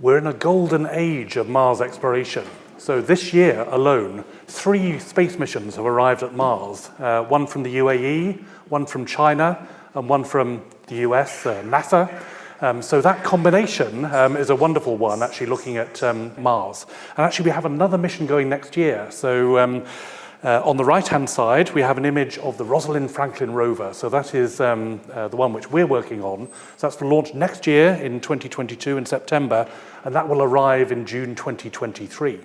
We're in a golden age of Mars exploration. So this year alone, 3 space missions have arrived at Mars. One from the UAE, one from China, and one from the US, NASA. So that combination is a wonderful one, actually looking at Mars. And actually we have another mission going next year. So on the right-hand side, we have an image of the Rosalind Franklin rover. So that is the one which we're working on. So that's for launch next year in 2022 in September, and that will arrive in June 2023.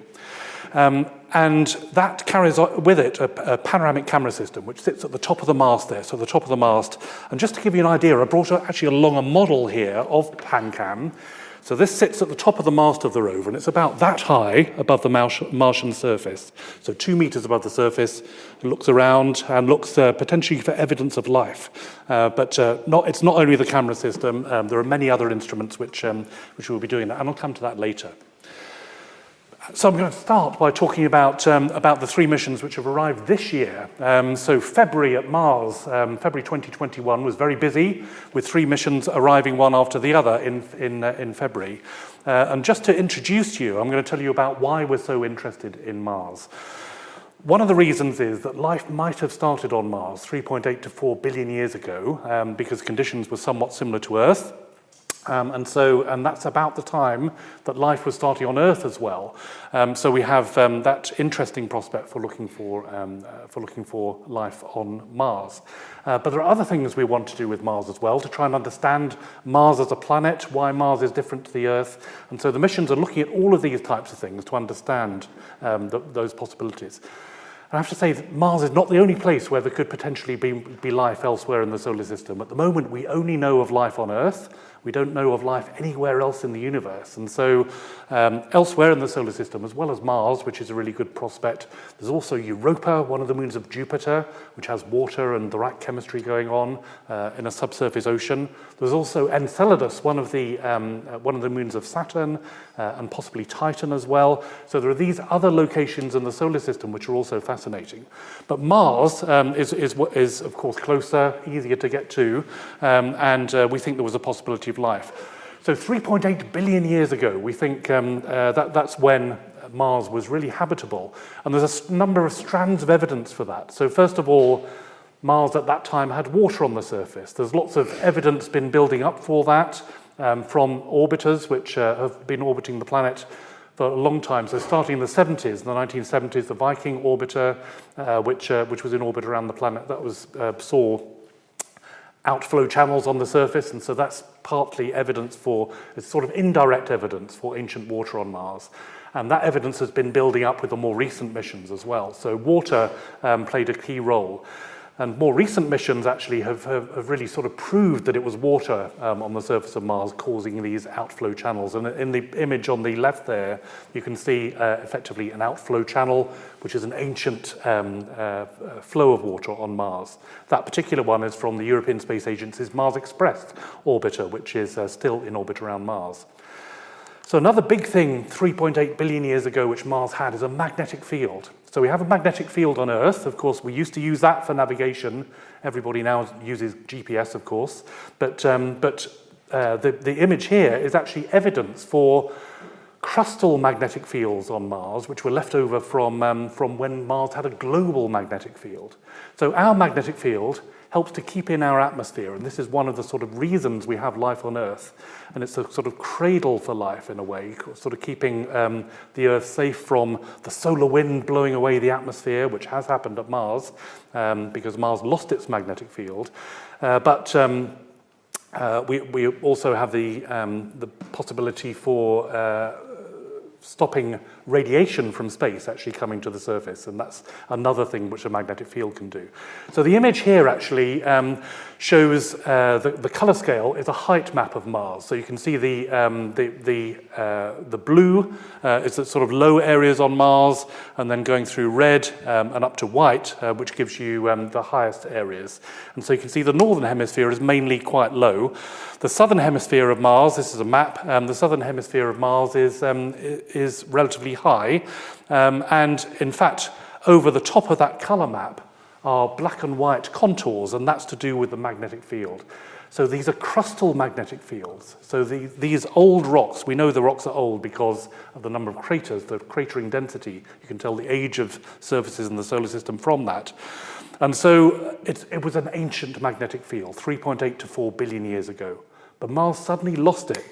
And that carries with it a panoramic camera system, which sits at the top of the mast there, so the top of the mast. And just to give you an idea, I brought actually along a model here of PanCam. So this sits at the top of the mast of the rover, and it's about that high above the Martian surface. So 2 meters above the surface, it looks around and looks potentially for evidence of life. But it's not only the camera system, there are many other instruments which will be doing that, and I'll come to that later. So I'm going to start by talking about the 3 missions which have arrived this year. So February at Mars, February 2021 was very busy, with 3 missions arriving one after the other in February. And just to introduce you, I'm going to tell you about why we're so interested in Mars. One of the reasons is that life might have started on Mars 3.8 to 4 billion years ago, because conditions were somewhat similar to Earth. And that's about the time that life was starting on Earth as well. So we have that interesting prospect for looking for life on Mars. But there are other things we want to do with Mars as well, to try and understand Mars as a planet, why Mars is different to the Earth. And so the missions are looking at all of these types of things to understand those possibilities. I have to say that Mars is not the only place where there could potentially be life elsewhere in the solar system. At the moment, we only know of life on Earth. We don't know of life anywhere else in the universe. And so elsewhere in the solar system, as well as Mars, which is a really good prospect, there's also Europa, one of the moons of Jupiter, which has water and the right chemistry going on in a subsurface ocean. There's also Enceladus, one of the moons of Saturn, and possibly Titan as well. So there are these other locations in the solar system which are also fascinating. But Mars is of course closer, easier to get to, and we think there was a possibility of life. So 3.8 billion years ago, we think that's when Mars was really habitable. And there's a number of strands of evidence for that. So first of all, Mars at that time had water on the surface. There's lots of evidence been building up for that from orbiters which have been orbiting the planet for a long time. So starting in the 70s, in the 1970s, the Viking orbiter, which was in orbit around the planet, that was saw outflow channels on the surface, and so that's partly evidence for, it's sort of indirect evidence for ancient water on Mars. And that evidence has been building up with the more recent missions as well. So water played a key role. And more recent missions actually have really sort of proved that it was water on the surface of Mars causing these outflow channels. And in the image on the left there, you can see effectively an outflow channel, which is an ancient flow of water on Mars. That particular one is from the European Space Agency's Mars Express orbiter, which is still in orbit around Mars. So another big thing 3.8 billion years ago which Mars had is a magnetic field. So we have a magnetic field on Earth. Of course, we used to use that for navigation. Everybody now uses GPS, of course. But the image here is actually evidence for crustal magnetic fields on Mars, which were left over from when Mars had a global magnetic field. So our magnetic field helps to keep in our atmosphere, and this is one of the sort of reasons we have life on Earth. And it's a sort of cradle for life in a way, sort of keeping the Earth safe from the solar wind blowing away the atmosphere, which has happened at Mars, because Mars lost its magnetic field. But we also have the possibility for stopping radiation from space actually coming to the surface, and that's another thing which a magnetic field can do. So the image here actually shows the color scale is a height map of Mars. So you can see the blue is the sort of low areas on Mars, and then going through red and up to white, which gives you the highest areas. And so you can see the northern hemisphere is mainly quite low. The southern hemisphere of Mars, this is a map, the southern hemisphere of Mars is relatively high, and in fact over the top of that color map are black and white contours, and that's to do with the magnetic field. So these are crustal magnetic fields. So these old rocks, we know the rocks are old because of the number of craters, the cratering density. You can tell the age of surfaces in the solar system from that. And so it was an ancient magnetic field, 3.8 to 4 billion years ago. But Mars suddenly lost it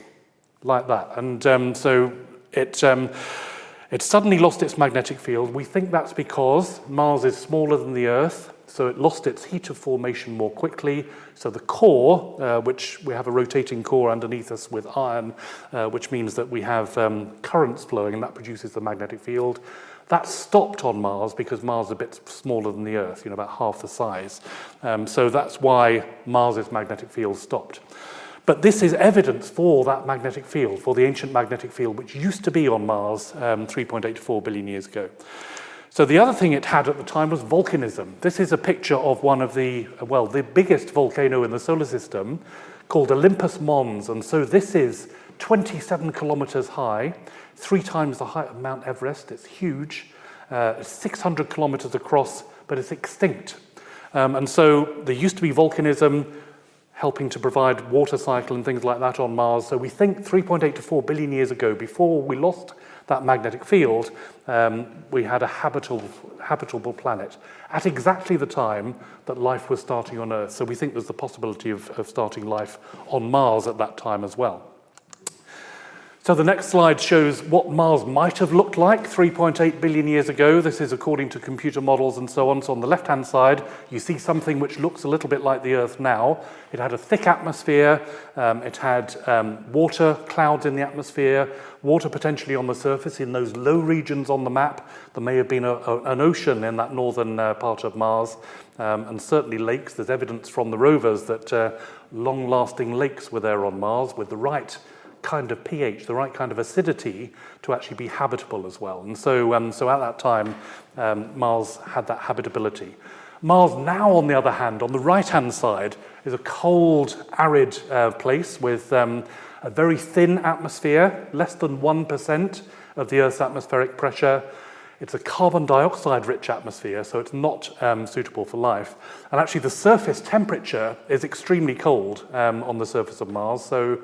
like that. And so it suddenly lost its magnetic field. We think that's because Mars is smaller than the Earth, so it lost its heat of formation more quickly. So the core, which we have a rotating core underneath us with iron, which means that we have currents flowing, and that produces the magnetic field. That stopped on Mars because Mars is a bit smaller than the Earth, about half the size. So that's why Mars's magnetic field stopped. But this is evidence for that magnetic field, for the ancient magnetic field, which used to be on Mars 3.8 to 4 billion years ago. So the other thing it had at the time was volcanism. This is a picture of one of the biggest volcano in the solar system, called Olympus Mons. And so this is 27 kilometers high, 3 times the height of Mount Everest. It's huge. It's 600 kilometers across, but it's extinct. And so there used to be volcanism, helping to provide water cycle and things like that on Mars. So we think 3.8 to 4 billion years ago, before we lost that magnetic field, we had a habitable planet at exactly the time that life was starting on Earth. So we think there's the possibility of starting life on Mars at that time as well. So the next slide shows what Mars might have looked like 3.8 billion years ago. This is according to computer models and so on. So on the left-hand side, you see something which looks a little bit like the Earth now. It had a thick atmosphere. It had water clouds in the atmosphere, water potentially on the surface in those low regions on the map. There may have been an ocean in that northern part of Mars, and certainly lakes. There's evidence from the rovers that long-lasting lakes were there on Mars with the right kind of pH, the right kind of acidity to actually be habitable as well. And so at that time, Mars had that habitability. Mars now, on the other hand, on the right-hand side, is a cold, arid place with a very thin atmosphere, less than 1% of the Earth's atmospheric pressure. It's a carbon dioxide-rich atmosphere, so it's not suitable for life. And actually, the surface temperature is extremely cold on the surface of Mars, so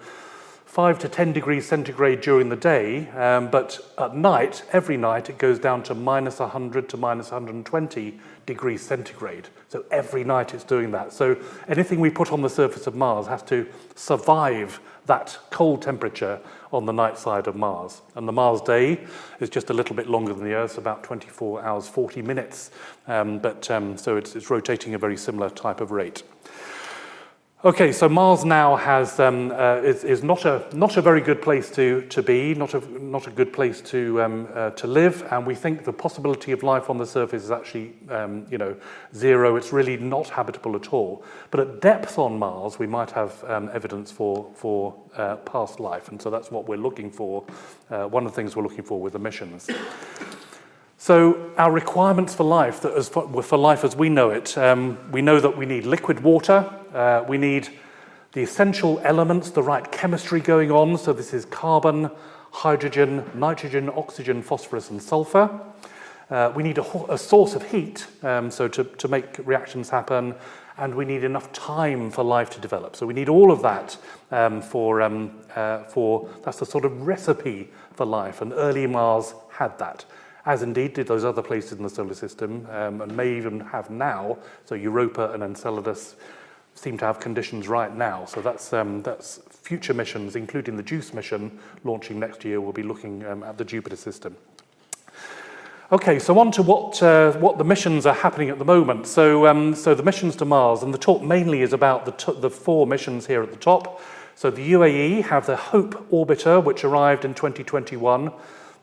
5 to 10 degrees centigrade during the day, but at night, every night, it goes down to minus 100 to minus 120 degrees centigrade. So every night it's doing that. So anything we put on the surface of Mars has to survive that cold temperature on the night side of Mars. And the Mars day is just a little bit longer than the Earth's, about 24 hours, 40 minutes. So it's rotating a very similar type of rate. Okay, so Mars now is not a very good place to be, not a good place to live, and we think the possibility of life on the surface is actually zero. It's really not habitable at all. But at depth on Mars, we might have evidence for past life, and so that's what we're looking for. One of the things we're looking for with the missions. So our requirements for life, for life as we know it, we know that we need liquid water, we need the essential elements, the right chemistry going on. So this is carbon, hydrogen, nitrogen, oxygen, phosphorus, and sulfur. We need a source of heat, so to make reactions happen, and we need enough time for life to develop. So we need all of that that's the sort of recipe for life, and early Mars had that, as indeed did those other places in the solar system, and may even have now. So Europa and Enceladus seem to have conditions right now. So that's future missions, including the JUICE mission launching next year. We'll be looking at the Jupiter system. Okay, so on to what the missions are happening at the moment. So the missions to Mars, and the talk mainly is about the 4 missions here at the top. So the UAE have the HOPE orbiter, which arrived in 2021.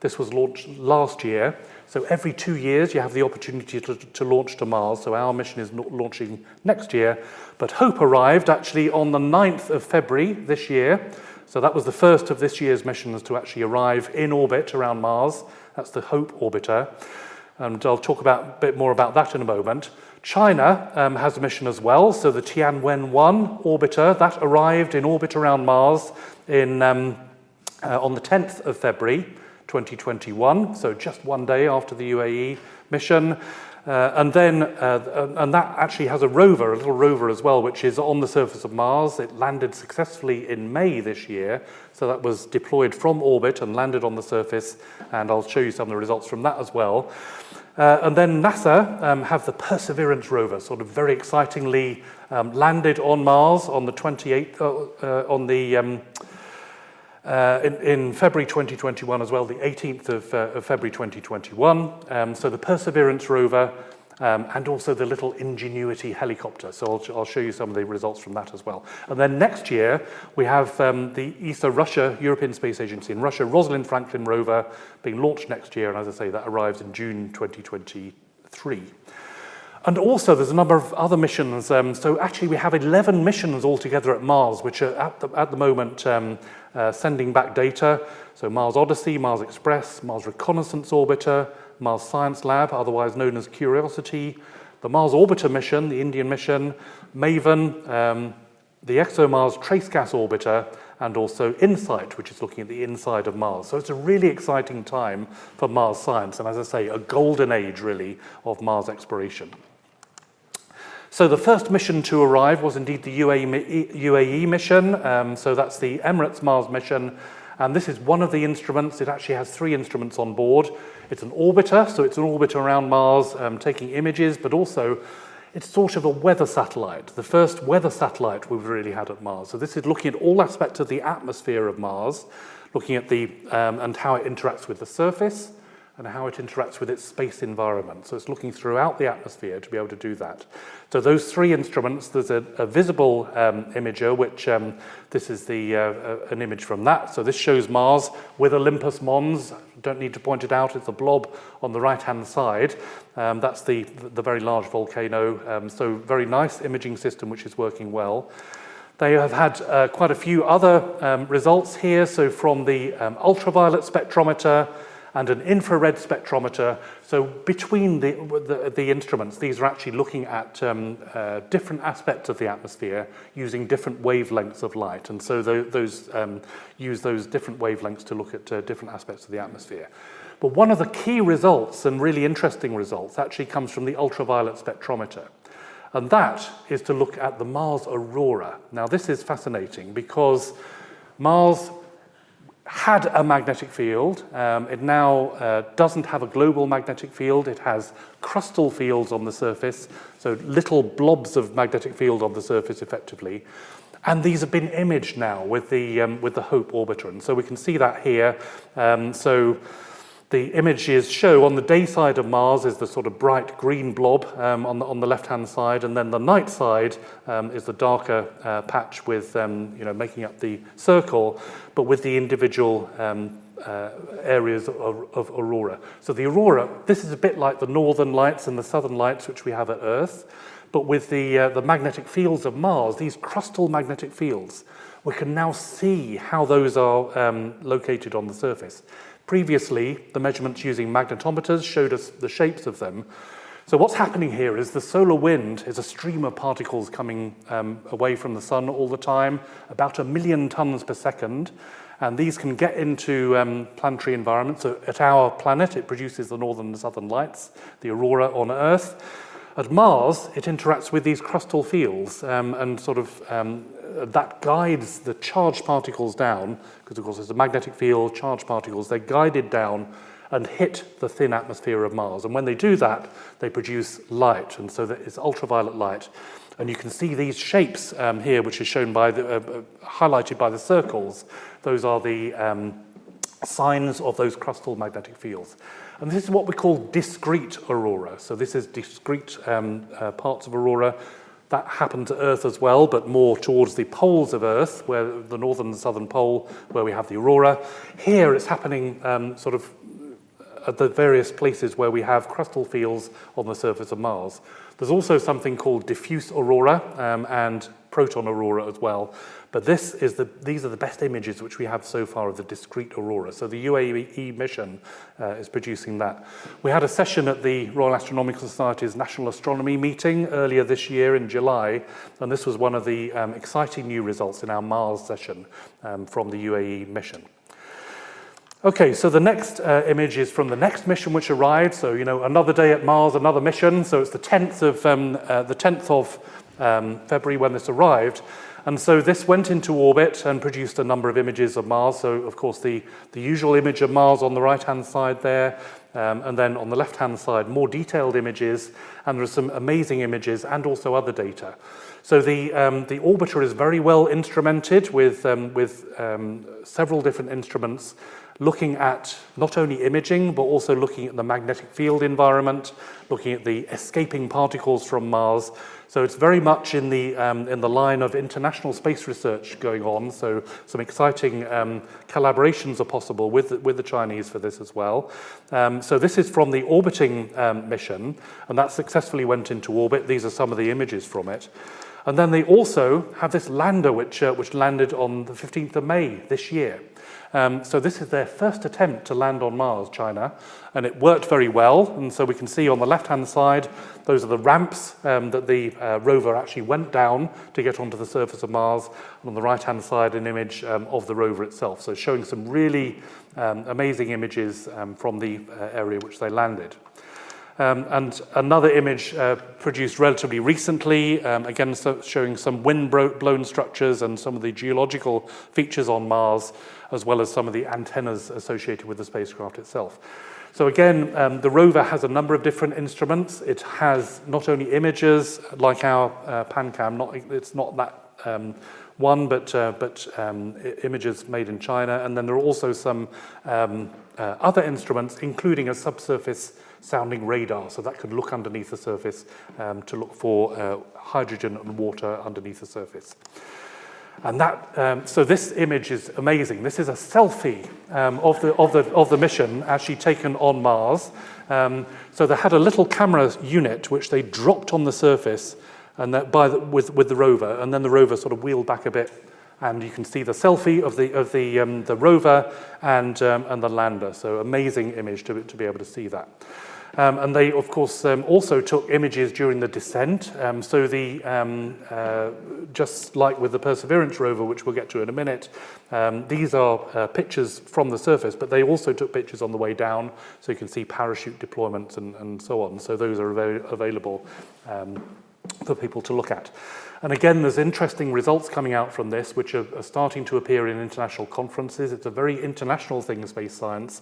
This was launched last year. So every 2 years, you have the opportunity to launch to Mars. So our mission is launching next year. But HOPE arrived actually on the 9th of February this year. So that was the first of this year's missions to actually arrive in orbit around Mars. That's the HOPE orbiter. And I'll talk a bit more about that in a moment. China has a mission as well. So the Tianwen-1 orbiter, that arrived in orbit around Mars on the 10th of February. 2021, so just one day after the UAE mission. And that actually has a rover, a little rover as well, which is on the surface of Mars. It landed successfully in May this year, so that was deployed from orbit and landed on the surface, and I'll show you some of the results from that as well. And then NASA have the Perseverance rover, sort of very excitingly landed on Mars on the 28th, in February 2021 as well, the 18th of February 2021. So the Perseverance rover and also the little Ingenuity helicopter. So I'll show you some of the results from that as well. And then next year, we have the ESA-Russia, European Space Agency in Russia, Rosalind Franklin rover being launched next year. And as I say, that arrives in June 2023. And also, there's a number of other missions. So actually, we have 11 missions altogether at Mars, which are at the moment sending back data. So Mars Odyssey, Mars Express, Mars Reconnaissance Orbiter, Mars Science Lab, otherwise known as Curiosity, the Mars Orbiter mission, the Indian mission, MAVEN, the ExoMars Trace Gas Orbiter, and also InSight, which is looking at the inside of Mars. So it's a really exciting time for Mars science, and as I say, a golden age, really, of Mars exploration. So the first mission to arrive was indeed the UAE mission. So that's the Emirates Mars mission. And this is one of the instruments. It actually has 3 instruments on board. It's an orbiter, so it's an orbiter around Mars taking images, but also it's sort of a weather satellite, the first weather satellite we've really had at Mars. So this is looking at all aspects of the atmosphere of Mars, looking at the and how it interacts with the surface, and how it interacts with its space environment. So it's looking throughout the atmosphere to be able to do that. So those 3 instruments, there's a visible imager, which this is an image from that. So this shows Mars with Olympus Mons. Don't need to point it out, it's a blob on the right-hand side. That's the very large volcano. So very nice imaging system, which is working well. They have had quite a few other results here. So from the ultraviolet spectrometer, and an infrared spectrometer. So between the instruments, these are actually looking at different aspects of the atmosphere using different wavelengths of light. And so those use those different wavelengths to look at different aspects of the atmosphere. But one of the key results, and really interesting results, actually comes from the ultraviolet spectrometer. And that is to look at the Mars aurora. Now, this is fascinating because Mars had a magnetic field. It now doesn't have a global magnetic field. It has crustal fields on the surface, so little blobs of magnetic field on the surface, effectively. And these have been imaged now with the HOPE orbiter, and so we can see that here. So the images show on the day side of Mars is the sort of bright green blob on the left-hand side, and then the night side is the darker patch with making up the circle, but with the individual areas of aurora. So the aurora, this is a bit like the northern lights and the southern lights which we have at Earth, but with the magnetic fields of Mars, these crustal magnetic fields, we can now see how those are located on the surface. Previously, the measurements using magnetometers showed us the shapes of them. So what's happening here is the solar wind is a stream of particles coming away from the sun all the time, about 1 million tons per second. And these can get into planetary environments. So at our planet, it produces the northern and southern lights, the aurora on Earth. At Mars, it interacts with these crustal fields and sort of that guides the charged particles down, because of course there's a magnetic field, charged particles, they're guided down and hit the thin atmosphere of Mars. And when they do that, they produce light, and so that it's ultraviolet light. And you can see these shapes here, which is shown by highlighted by the circles. Those are the signs of those crustal magnetic fields. And this is what we call discrete aurora. So this is discrete parts of aurora that happen to Earth as well, but more towards the poles of Earth, where the northern and southern pole, where we have the aurora. Here it's happening sort of at the various places where we have crustal fields on the surface of Mars. There's also something called diffuse aurora and proton aurora as well. But these are the best images which we have so far of the discrete aurora. So the UAE mission is producing that. We had a session at the Royal Astronomical Society's National Astronomy meeting earlier this year in July, and this was one of the exciting new results in our Mars session from the UAE mission. Okay, so the next image is from the next mission which arrived. So, another day at Mars, another mission. So it's the 10th of February when this arrived. And so this went into orbit and produced a number of images of Mars. So, of course, the usual image of Mars on the right-hand side there. And then on the left-hand side, more detailed images. And there are some amazing images and also other data. So the orbiter is very well instrumented with several different instruments looking at not only imaging, but also looking at the magnetic field environment, looking at the escaping particles from Mars. So it's very much in the line of international space research going on. So some exciting collaborations are possible with the Chinese for this as well. So this is from the orbiting mission, and that successfully went into orbit. These are some of the images from it. And then they also have this lander which landed on the 15th of May this year. So this is their first attempt to land on Mars, China, and it worked very well. And so we can see on the left-hand side, those are the ramps that the rover actually went down to get onto the surface of Mars. And on the right-hand side, an image of the rover itself. So showing some really amazing images from the area which they landed. And another image produced relatively recently, again showing some wind-blown structures and some of the geological features on Mars, as well as some of the antennas associated with the spacecraft itself. So again, the rover has a number of different instruments. It has not only images like our PanCam, it's not that one, but images made in China. And then there are also some other instruments, including a subsurface sounding radar, so that could look underneath the surface to look for hydrogen and water underneath the surface. And so this image is amazing. This is a selfie of the mission actually taken on Mars. So they had a little camera unit which they dropped on the surface, and with the rover, and then the rover sort of wheeled back a bit, and you can see the selfie of the rover and the lander. So amazing image to be able to see that. And they, of course, also took images during the descent. So just like with the Perseverance rover, which we'll get to in a minute, these are pictures from the surface, but they also took pictures on the way down, so you can see parachute deployments and so on. So those are available for people to look at. And again, there's interesting results coming out from this, which are starting to appear in international conferences. It's a very international thing, space science.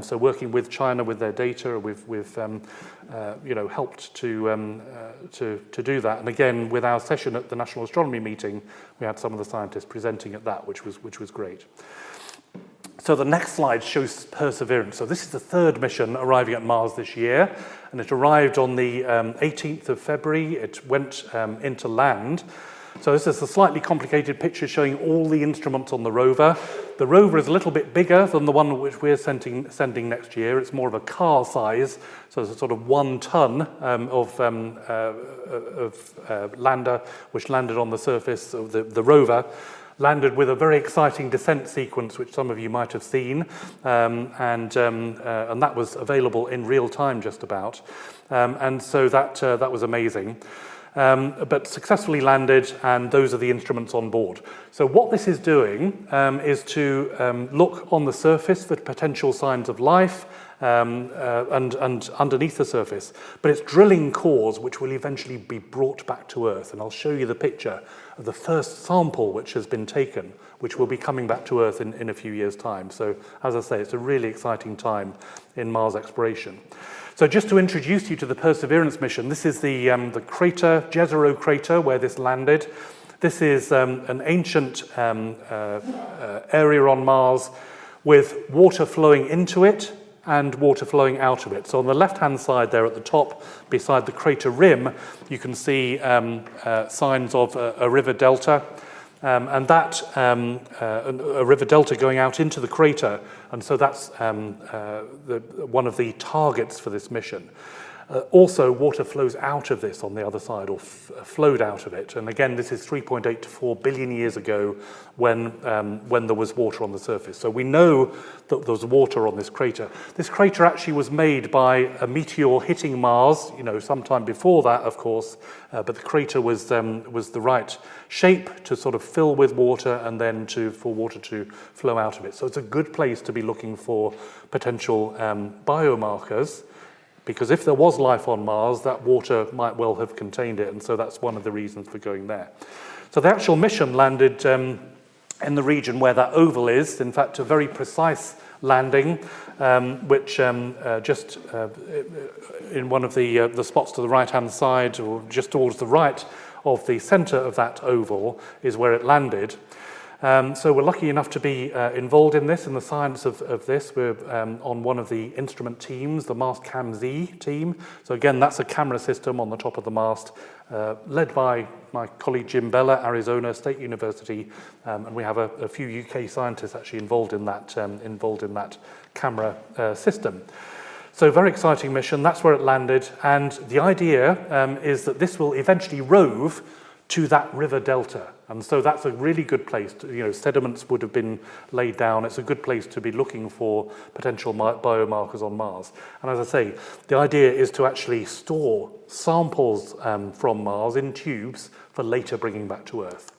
So working with China with their data, we've helped to do that. And again, with our session at the National Astronomy meeting, we had some of the scientists presenting at that, which was great. So the next slide shows Perseverance. So this is the third mission arriving at Mars this year, and it arrived on the 18th of February. It went into land. So this is a slightly complicated picture showing all the instruments on the rover. The rover is a little bit bigger than the one which we're sending next year. It's more of a car size, so it's a sort of 1 ton of lander, which landed on the surface of the rover. Landed with a very exciting descent sequence, which some of you might have seen, and that was available in real time, just about, and so that was amazing. But successfully landed, and those are the instruments on board. So what this is doing is to look on the surface for potential signs of life, and underneath the surface. But it's drilling cores which will eventually be brought back to Earth. And I'll show you the picture of the first sample which has been taken, which will be coming back to Earth in a few years' time. So, as I say, it's a really exciting time in Mars exploration. So just to introduce you to the Perseverance mission, this is the crater, Jezero crater, where this landed. This is an ancient area on Mars with water flowing into it and water flowing out of it. So on the left-hand side there at the top, beside the crater rim, you can see signs of a river delta, and that a river delta going out into the crater, and so that's one of the targets for this mission. Also, water flows out of this on the other side, or flowed out of it. And again, this is 3.8 to 4 billion years ago when there was water on the surface. So we know that there was water on this crater. This crater actually was made by a meteor hitting Mars, sometime before that, of course, but the crater was the right shape to sort of fill with water and then for water to flow out of it. So it's a good place to be looking for potential biomarkers, because if there was life on Mars, that water might well have contained it, and so that's one of the reasons for going there. So the actual mission landed in the region where that oval is, in fact, a very precise landing, which just in one of the spots to the right-hand side, or just towards the right of the center of that oval, is where it landed. So we're lucky enough to be involved in this, in the science of this. We're on one of the instrument teams, the Mast Cam-Z team. So again, that's a camera system on the top of the mast, led by my colleague Jim Bell at Arizona State University, and we have a few UK scientists actually involved in that camera system. So very exciting mission. That's where it landed, and the idea is that this will eventually rove to that river delta. And so that's a really good place to, sediments would have been laid down. It's a good place to be looking for potential biomarkers on Mars. And as I say, the idea is to actually store samples from Mars in tubes for later bringing back to Earth.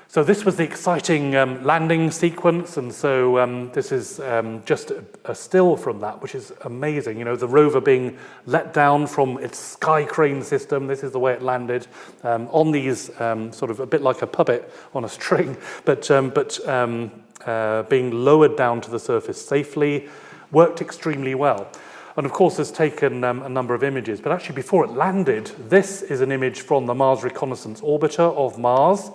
So this was the exciting landing sequence, and so this is just a still from that, which is amazing. The rover being let down from its sky crane system. This is the way it landed on these sort of a bit like a puppet on a string, but being lowered down to the surface safely, worked extremely well. And of course, has taken a number of images. But actually, before it landed, this is an image from the Mars Reconnaissance Orbiter of Mars.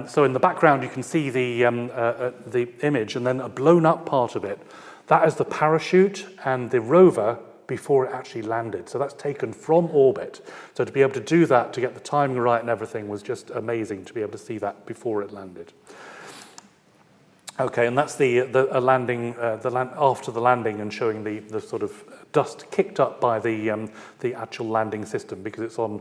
So in the background, you can see the image, and then a blown-up part of it. That is the parachute and the rover before it actually landed. So that's taken from orbit. So to be able to do that, to get the timing right and everything, was just amazing to be able to see that before it landed. Okay, and that's the landing, after the landing, and showing the sort of dust kicked up by the actual landing system, because it's on.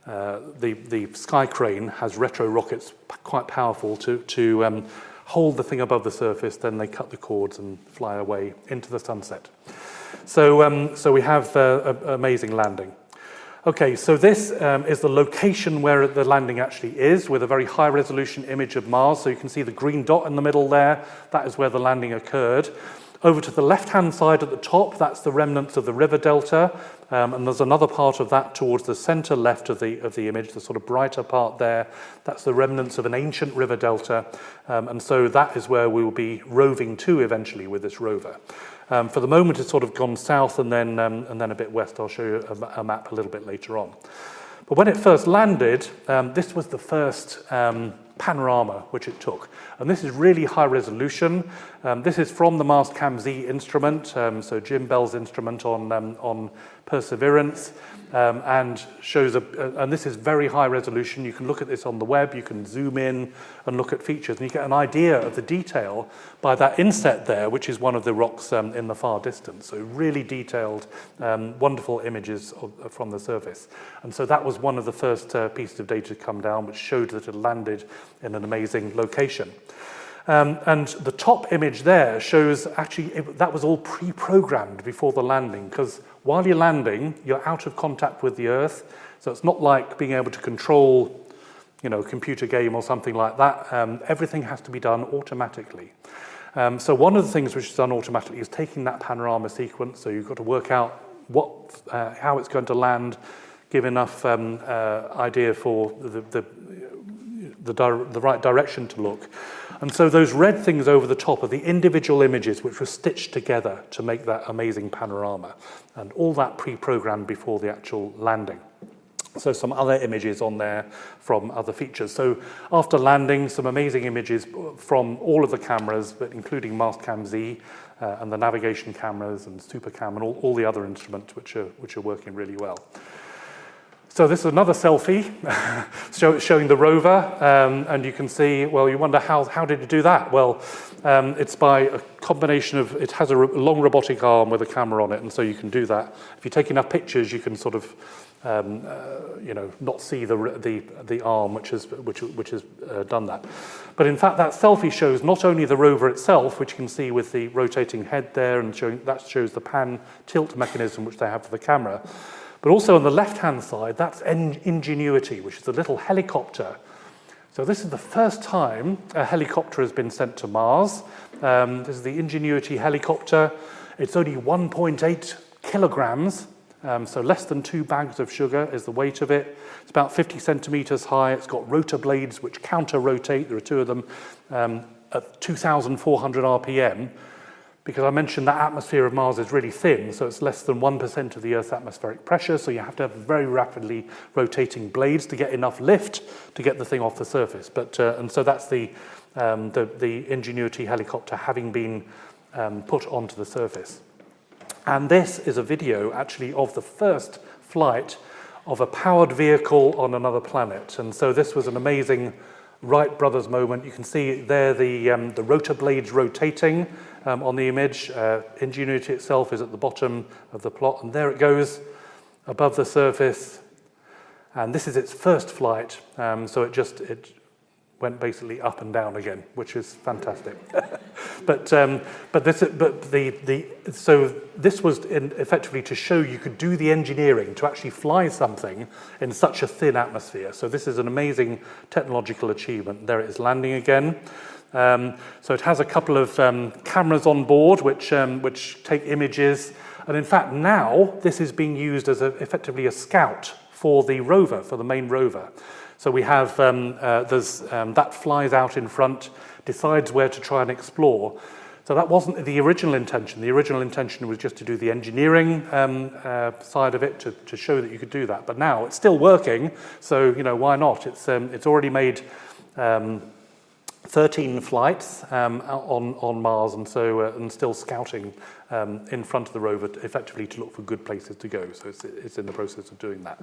The sky crane has retro rockets, quite powerful, to hold the thing above the surface. Then they cut the cords and fly away into the sunset. So we have an amazing landing. Okay, so this is the location where the landing actually is, with a very high resolution image of Mars. So you can see the green dot in the middle there. That is where the landing occurred. Over to the left-hand side at the top, that's the remnants of the river delta, and there's another part of that towards the center left of the image, the sort of brighter part there. That's the remnants of an ancient river delta, and so that is where we will be roving to eventually with this rover. For the moment, it's sort of gone south and then a bit west. I'll show you a map a little bit later on. But when it first landed, this was the first panorama which it took. And this is really high resolution. This is from the Mast Cam-Z instrument, so Jim Bell's instrument on Perseverance, and shows and this is very high resolution. You can look at this on the web, you can zoom in and look at features, and you get an idea of the detail by that inset there, which is one of the rocks in the far distance. So really detailed, wonderful images from the surface. And so that was one of the first pieces of data to come down, which showed that it landed in an amazing location. And the top image there shows actually that was all pre-programmed before the landing, because while you're landing, you're out of contact with the Earth. So it's not like being able to control, a computer game or something like that. Everything has to be done automatically. So one of the things which is done automatically is taking that panorama sequence. So you've got to work out how it's going to land, give enough idea for the right direction to look. And so those red things over the top are the individual images which were stitched together to make that amazing panorama. And all that pre-programmed before the actual landing. So some other images on there from other features. So after landing, some amazing images from all of the cameras, but including Mast Cam-Z and the navigation cameras and SuperCam and all the other instruments which are working really well. So this is another selfie showing the rover, and you can see, well, you wonder how did it do that? Well, It's by a combination of, it has a long robotic arm with a camera on it, and so you can do that. If you take enough pictures, you can sort of, not see the arm which has done that. But in fact, that selfie shows not only the rover itself, which you can see with the rotating head there, and that shows the pan tilt mechanism which they have for the camera, but also on the left-hand side, that's Ingenuity, which is a little helicopter. So this is the first time a helicopter has been sent to Mars. This is the Ingenuity helicopter. It's only 1.8 kilograms, so less than 2 bags of sugar is the weight of it. It's about 50 centimeters high. It's got rotor blades which counter-rotate. There are 2 of them at 2,400 RPM. Because I mentioned that atmosphere of Mars is really thin, so it's less than 1% of the Earth's atmospheric pressure, so you have to have very rapidly rotating blades to get enough lift to get the thing off the surface. And so that's the Ingenuity helicopter having been put onto the surface. And this is a video, actually, of the first flight of a powered vehicle on another planet. And so this was an amazing Wright brothers moment. You can see there the rotor blades rotating on the image. Ingenuity itself is at the bottom of the plot, and there it goes above the surface. And this is its first flight, so it went basically up and down again, which is fantastic. So this was effectively to show you could do the engineering to actually fly something in such a thin atmosphere. So this is an amazing technological achievement. There it is landing again. So it has a couple of cameras on board which take images, and in fact now this is being used as effectively a scout for the rover, for the main rover. So we have that flies out in front, decides where to try and explore. So that wasn't the original intention. The original intention was just to do the engineering side of it to show that you could do that. But now it's still working, so why not? It's already made 13 flights on Mars, and so and still scouting in front of the rover effectively to look for good places to go. So it's in the process of doing that.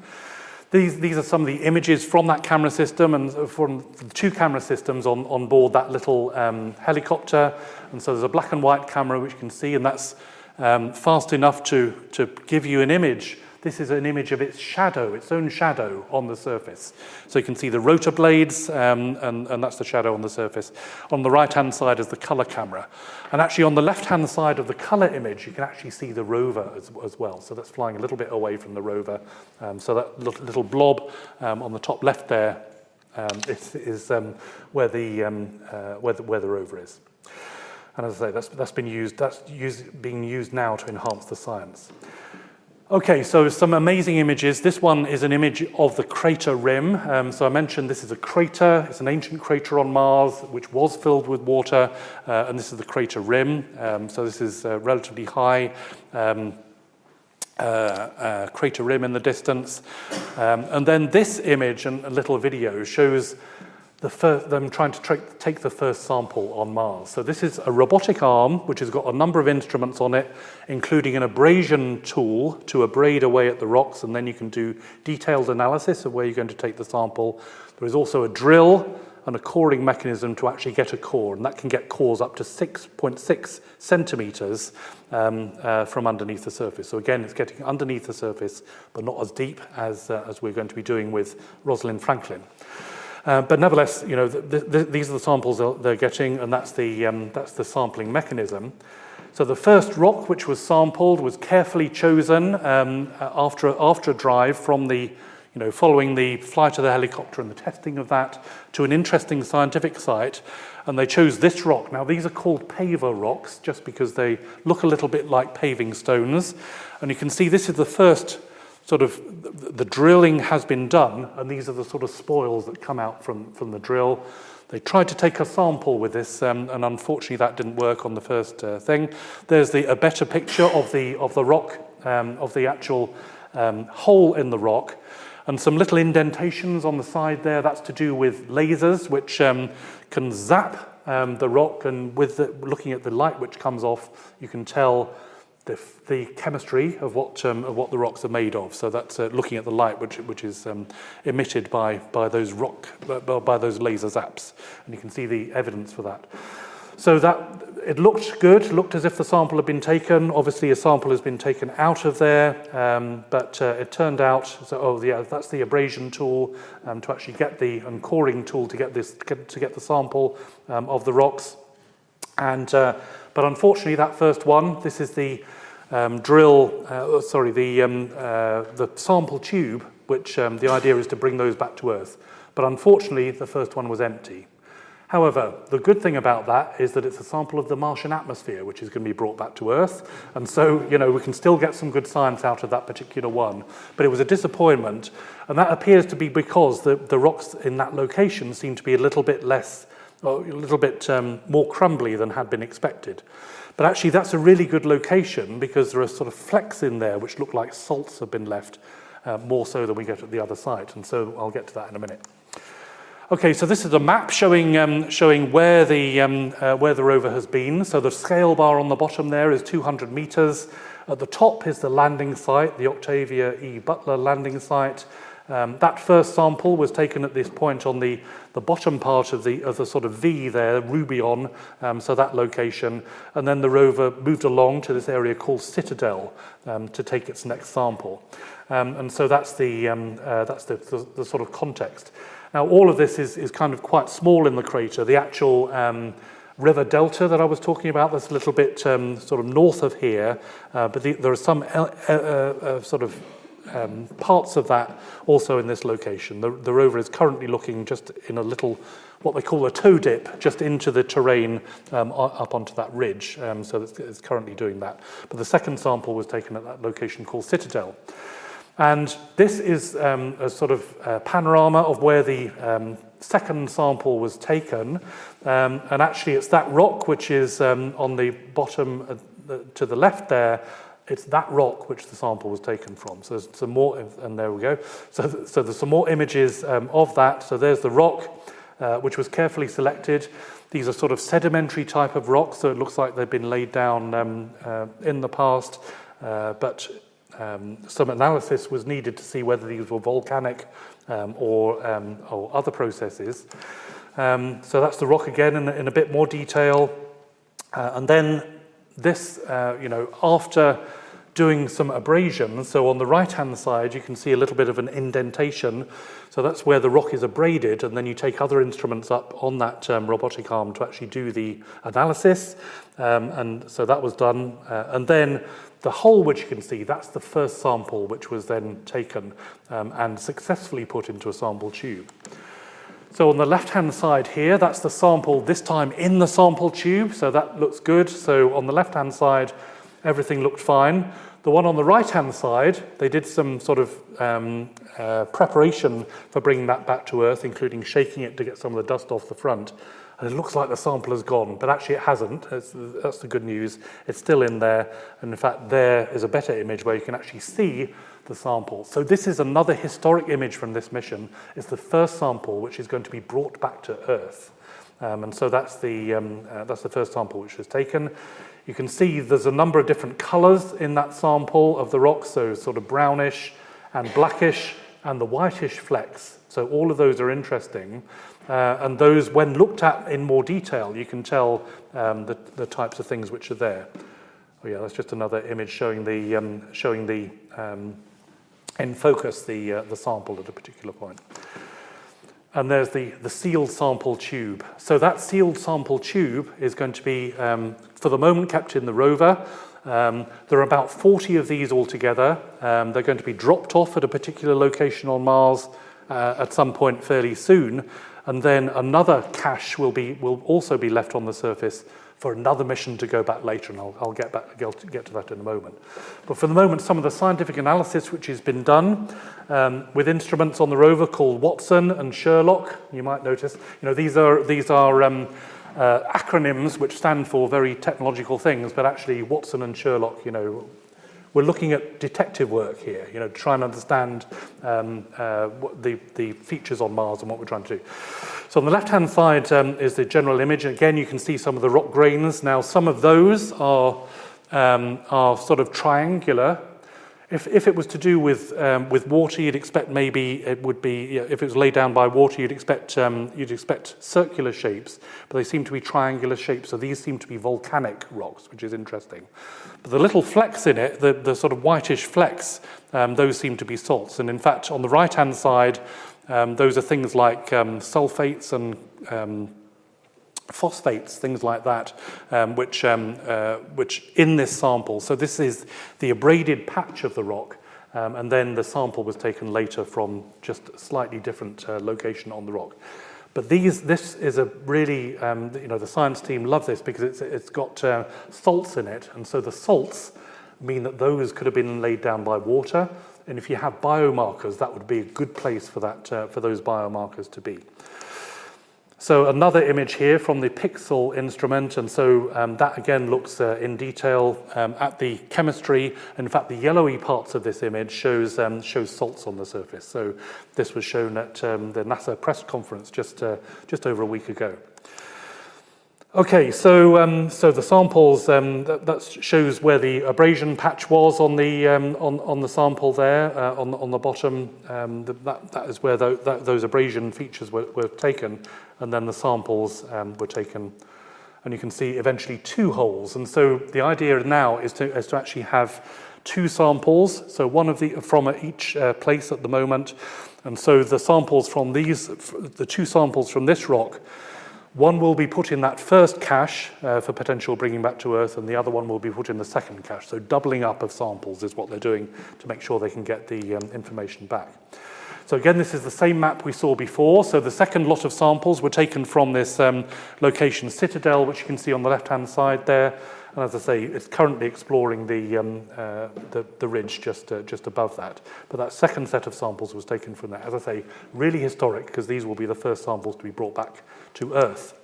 These are some of the images from that camera system and from the 2 camera systems on board that little helicopter. And so there's a black and white camera which you can see, and that's fast enough to give you an image. This is an image of its own shadow on the surface. So you can see the rotor blades, and that's the shadow on the surface. On the right-hand side is the color camera. And actually on the left-hand side of the color image, you can actually see the rover as well. So that's flying a little bit away from the rover. So that little blob on the top left there is where the rover is. And as I say, that's being used now to enhance the science. Okay, so some amazing images. This one is an image of the crater rim. So I mentioned this is a crater. It's an ancient crater on Mars, which was filled with water, and this is the crater rim. So this is a relatively high crater rim in the distance. And then this image and a little video shows them trying to take the first sample on Mars. So this is a robotic arm which has got a number of instruments on it, including an abrasion tool to abrade away at the rocks, and then you can do detailed analysis of where you're going to take the sample. There is also a drill and a coring mechanism to actually get a core, and that can get cores up to 6.6 centimeters from underneath the surface. So again, it's getting underneath the surface, but not as deep as we're going to be doing with Rosalind Franklin. But nevertheless, these are the samples they're getting, and that's the sampling mechanism. So the first rock which was sampled was carefully chosen after a drive from following the flight of the helicopter and the testing of that to an interesting scientific site, and they chose this rock. Now these are called paver rocks just because they look a little bit like paving stones, and you can see this is the first the drilling has been done, and these are the sort of spoils that come out from the drill. They tried to take a sample with this, and unfortunately that didn't work on the first thing. There's a better picture of the rock, of the actual hole in the rock, and some little indentations on the side there. That's to do with lasers, which can zap the rock, and looking at the light which comes off, you can tell the chemistry of what the rocks are made of. So that's looking at the light which is emitted by those laser zaps, and you can see the evidence for that. So it looked good, looked as if the sample had been taken. Obviously, a sample has been taken out of there, but it turned out, that's the abrasion tool to actually get and coring tool to get the sample of the rocks. And but unfortunately, that first one, this is the the sample tube, which the idea is to bring those back to Earth. But unfortunately, the first one was empty. However, the good thing about that is that it's a sample of the Martian atmosphere, which is going to be brought back to Earth. And so, we can still get some good science out of that particular one. But it was a disappointment. And that appears to be because the rocks in that location seem to be a little bit more crumbly than had been expected. But actually, that's a really good location because there are sort of flecks in there which look like salts have been left, more so than we get at the other site. And so I'll get to that in a minute. Okay, so this is a map showing where the rover has been. So the scale bar on the bottom there is 200 meters. At the top is the landing site, the Octavia E. Butler landing site. That first sample was taken at this point on the bottom part of the sort of V there, Rubion, so that location. And then the rover moved along to this area called Citadel to take its next sample. And so that's the sort of context. Now, all of this is kind of quite small in the crater. The actual river delta that I was talking about, that's a little bit sort of north of here, but there are some parts of that also in this location. The rover is currently looking just in a little, what they call a toe dip, just into the terrain up onto that ridge. So it's currently doing that. But the second sample was taken at that location called Citadel. And this is a sort of panorama of where the second sample was taken. And actually, it's that rock which is on the bottom to the left there. It's that rock which the sample was taken from. So there's some more, and there we go. So there's some more images of that. So there's the rock, which was carefully selected. These are sort of sedimentary type of rocks, so it looks like they've been laid down in the past, but some analysis was needed to see whether these were volcanic or other processes. So that's the rock again in a bit more detail. And then this, after doing some abrasion, so on the right-hand side, you can see a little bit of an indentation. So that's where the rock is abraded, and then you take other instruments up on that robotic arm to actually do the analysis. And so that was done. And then the hole which you can see, that's the first sample which was then taken and successfully put into a sample tube. So on the left-hand side here, that's the sample, this time in the sample tube, so that looks good. So on the left-hand side, everything looked fine. The one on the right-hand side, they did some sort of preparation for bringing that back to Earth, including shaking it to get some of the dust off the front. And it looks like the sample has gone, but actually it hasn't. That's the good news. It's still in there. And in fact, there is a better image where you can actually see the sample. So this is another historic image from this mission. It's the first sample which is going to be brought back to Earth. And so that's the first sample which was taken. You can see there's a number of different colors in that sample of the rocks, so sort of brownish and blackish and the whitish flecks. So all of those are interesting. And those, when looked at in more detail, you can tell the types of things which are there. Oh yeah, that's just another image showing the in focus the sample at a particular point. And there's the sealed sample tube. So that sealed sample tube is going to be, for the moment, kept in the rover. There are about 40 of these altogether. They're going to be dropped off at a particular location on Mars at some point fairly soon. And then another cache will also be left on the surface for another mission to go back later, and I'll get to that in a moment. But for the moment, some of the scientific analysis which has been done with instruments on the rover called Watson and Sherlock, you might notice, these are acronyms which stand for very technological things, but actually Watson and Sherlock, we're looking at detective work here, to try and understand the features on Mars and what we're trying to do. So on the left-hand side is the general image. Again, you can see some of the rock grains. Now, some of those are sort of triangular If it was to do with water, you'd expect maybe it would be, if it was laid down by water, you'd expect circular shapes, but they seem to be triangular shapes, so these seem to be volcanic rocks, which is interesting. But the little flecks in it, the sort of whitish flecks, those seem to be salts. And in fact, on the right-hand side, those are things like sulfates and phosphates, things like that, which in this sample. So this is the abraded patch of the rock, and then the sample was taken later from just a slightly different location on the rock. But this is a really, the science team love this because it's got salts in it, and so the salts mean that those could have been laid down by water, and if you have biomarkers, that would be a good place for that for those biomarkers to be. So another image here from the Pixel instrument, and so that again looks in detail at the chemistry. In fact, the yellowy parts of this image shows salts on the surface. So this was shown at the NASA press conference just over a week ago. Okay, so the samples that shows where the abrasion patch was on the sample there on the bottom. That is where those abrasion features were taken, and then the samples were taken, and you can see eventually 2 holes. And so the idea now is to actually have 2 samples, so one from each place at the moment, and so the samples from the 2 samples from this rock. One will be put in that first cache for potential bringing back to Earth, and the other one will be put in the second cache. So doubling up of samples is what they're doing to make sure they can get the information back. So again, this is the same map we saw before. So the second lot of samples were taken from this location Citadel, which you can see on the left-hand side there. And as I say, it's currently exploring the ridge just above that. But that second set of samples was taken from there. As I say, really historic, because these will be the first samples to be brought back to Earth.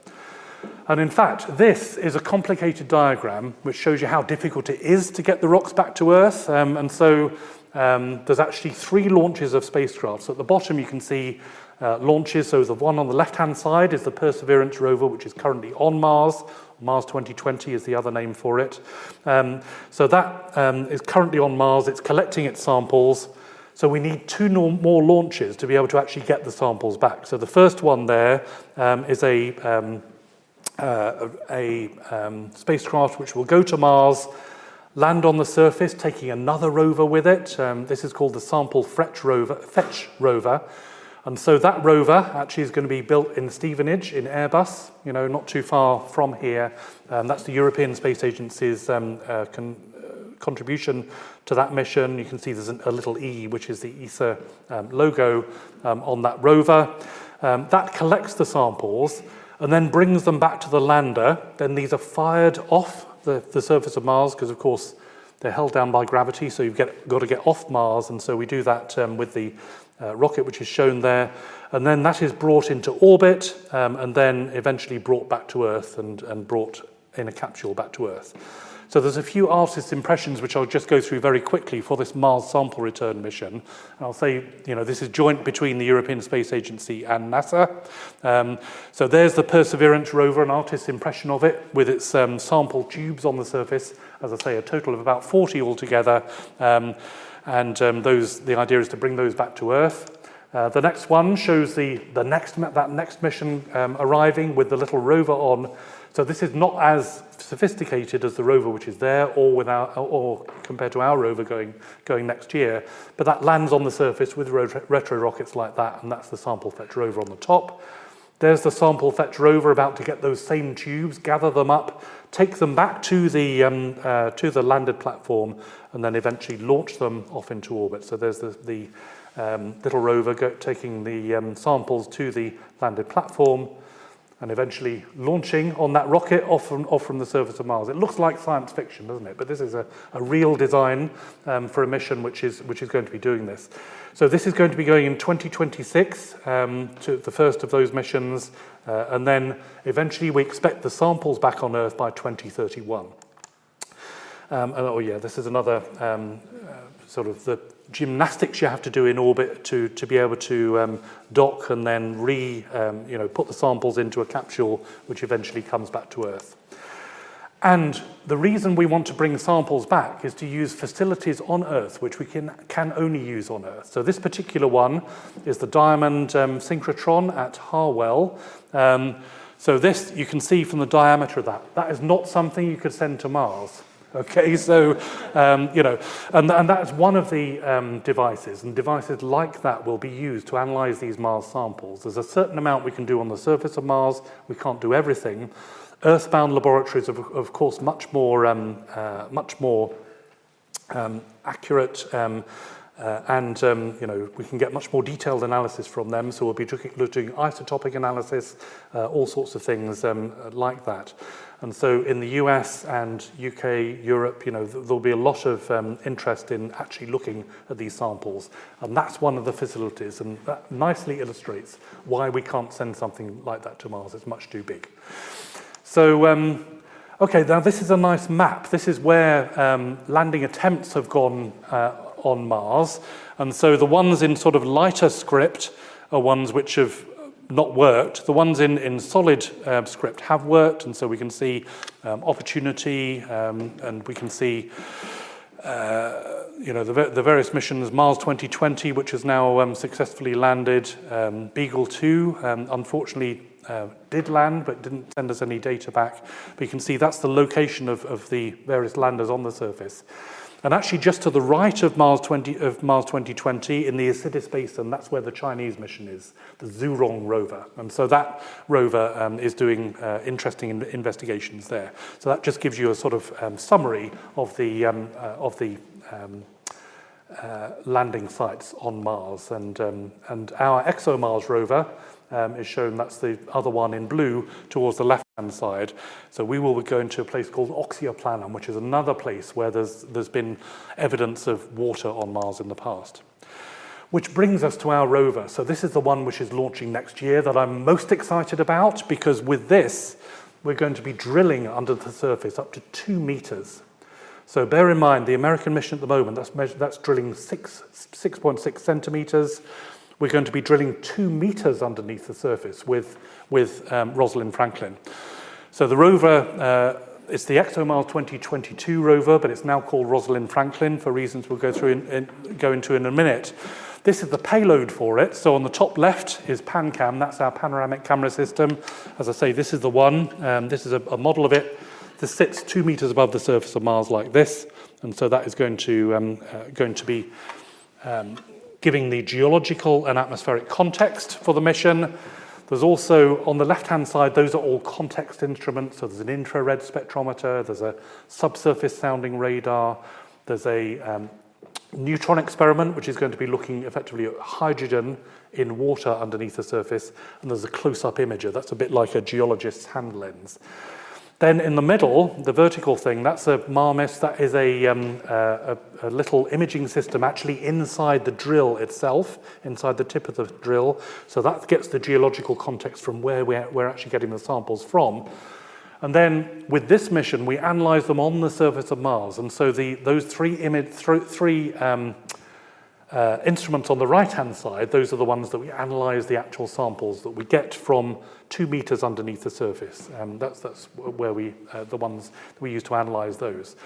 And in fact, this is a complicated diagram which shows you how difficult it is to get the rocks back to Earth. And so there's actually 3 launches of spacecraft. So at the bottom you can see launches. So the one on the left-hand side is the Perseverance rover, which is currently on Mars. Mars 2020 is the other name for it. So that is currently on Mars. It's collecting its samples. So we need 2 more launches to be able to actually get the samples back. So the first one there is a spacecraft which will go to Mars, land on the surface, taking another rover with it. This is called the Sample Fetch rover. And so that rover actually is going to be built in Stevenage in Airbus, not too far from here. That's the European Space Agency's contribution to that mission. You can see there's a little E, which is the ESA logo on that rover. That collects the samples and then brings them back to the lander. Then these are fired off the surface of Mars because, of course, they're held down by gravity, so you've got to get off Mars, and so we do that with the rocket, which is shown there. And then that is brought into orbit and then eventually brought back to Earth and brought in a capsule back to Earth. So there's a few artist's impressions which I'll just go through very quickly for this Mars sample return mission. And I'll say, this is joint between the European Space Agency and NASA. So there's the Perseverance rover, an artist's impression of it, with its sample tubes on the surface. As I say, a total of about 40 altogether. The idea is to bring those back to Earth. The next one shows that next mission arriving with the little rover on. So this is not as sophisticated as the rover which is there, or compared to our rover going next year, but that lands on the surface with retro rockets like that, and that's the Sample Fetch rover on the top. There's the Sample Fetch rover about to get those same tubes, gather them up, take them back to the landed platform, and then eventually launch them off into orbit. So there's the little rover taking the samples to the landed platform, and eventually launching on that rocket off from the surface of Mars. It looks like science fiction, doesn't it? But this is a real design for a mission which is going to be doing this. So this is going to be going in 2026 to the first of those missions, and then eventually we expect the samples back on Earth by 2031. This is another sort of the gymnastics you have to do in orbit to be able to dock and then put the samples into a capsule which eventually comes back to Earth. And the reason we want to bring samples back is to use facilities on Earth which we can only use on Earth. So this particular one is the Diamond synchrotron at Harwell. So this, you can see from the diameter of that is not something you could send to Mars. Okay, so, and that's one of the devices, and devices like that will be used to analyze these Mars samples. There's a certain amount we can do on the surface of Mars. We can't do everything. Earthbound laboratories are, of course, much more accurate, and we can get much more detailed analysis from them. So we'll be doing isotopic analysis, all sorts of things like that. And so in the US and UK, Europe, there'll be a lot of interest in actually looking at these samples. And that's one of the facilities. And that nicely illustrates why we can't send something like that to Mars. It's much too big. So, okay, now this is a nice map. This is where landing attempts have gone on Mars. And so the ones in sort of lighter script are ones which have not worked. The ones in solid script have worked, and so we can see Opportunity, and we can see the various missions. Mars 2020, which has now successfully landed. Beagle 2, unfortunately, did land, but didn't send us any data back. But you can see that's the location of the various landers on the surface. And actually, just to the right of Mars 2020, in the Acidus Basin, that's where the Chinese mission is, the Zhurong rover. And so that rover is doing interesting investigations there. So that just gives you a sort of summary of the landing sites on Mars. And our ExoMars rover is shown, that's the other one in blue towards the left-hand side. So we will be going to a place called Oxyoplanum, which is another place where there's been evidence of water on Mars in the past. Which brings us to our rover. So this is the one which is launching next year that I'm most excited about, because with this, we're going to be drilling under the surface up to 2 meters. So bear in mind, the American mission at the moment, that's drilling 6.6 centimeters. We're going to be drilling 2 meters underneath the surface with Rosalind Franklin. So the rover, it's the ExoMars 2022 rover, but it's now called Rosalind Franklin for reasons we'll go into in a minute. This is the payload for it. So on the top left is PanCam. That's our panoramic camera system. As I say, this is the one. This is a model of it. This sits 2 meters above the surface of Mars like this, and so that is going to be giving the geological and atmospheric context for the mission. There's also, on the left-hand side, those are all context instruments. So there's an infrared spectrometer, there's a subsurface sounding radar, there's a neutron experiment, which is going to be looking effectively at hydrogen in water underneath the surface, and there's a close-up imager. That's a bit like a geologist's hand lens. Then in the middle, the vertical thing, that's a MARMIS. That is a little imaging system actually inside the drill itself, inside the tip of the drill. So that gets the geological context from where we're actually getting the samples from. And then with this mission, we analyze them on the surface of Mars. And so those three instruments on the right-hand side, those are the ones that we analyze the actual samples that we get from 2 meters underneath the surface. That's where the ones that we use to analyze those.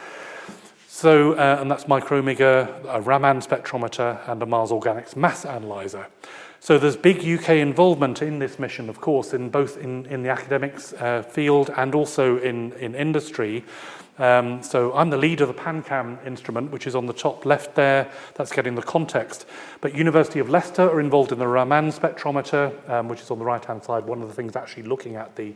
So, and that's Micrometer, a Raman spectrometer, and a Mars Organics mass analyzer. So there's big UK involvement in this mission, of course, in both in the academics field and also in industry. So I'm the lead of the PanCam instrument, which is on the top left there. That's getting the context. But University of Leicester are involved in the Raman spectrometer, which is on the right-hand side, one of the things actually looking at the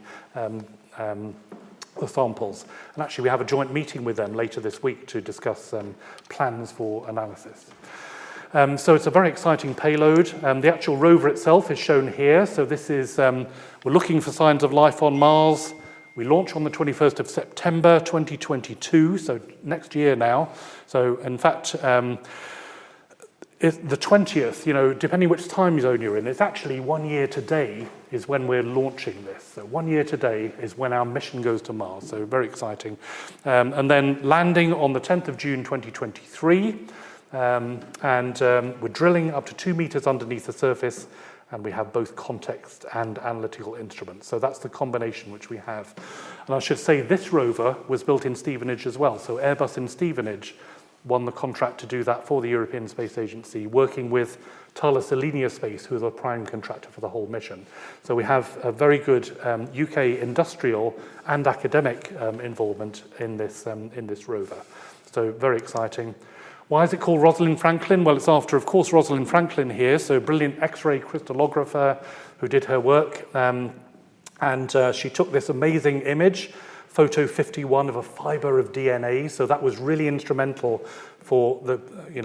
samples. And actually, we have a joint meeting with them later this week to discuss plans for analysis. So it's a very exciting payload. The actual rover itself is shown here. So this is, we're looking for signs of life on Mars. We launch on the 21st of September 2022, so next year now. So in fact, the 20th, depending which time zone you're in, it's actually 1 year today is when we're launching this. So 1 year today is when our mission goes to Mars, so very exciting. And then landing on the 10th of June 2023, and we're drilling up to 2 meters underneath the surface, and we have both context and analytical instruments. So that's the combination which we have. And I should say this rover was built in Stevenage as well. So Airbus in Stevenage won the contract to do that for the European Space Agency, working with Thales Alenia Space, who are the prime contractor for the whole mission. So we have a very good UK industrial and academic involvement in this rover. So very exciting. Why is it called Rosalind Franklin? Well, it's after, of course, Rosalind Franklin here, so brilliant X-ray crystallographer who did her work. And she took this amazing image, photo 51 of a fiber of DNA. So that was really instrumental for the,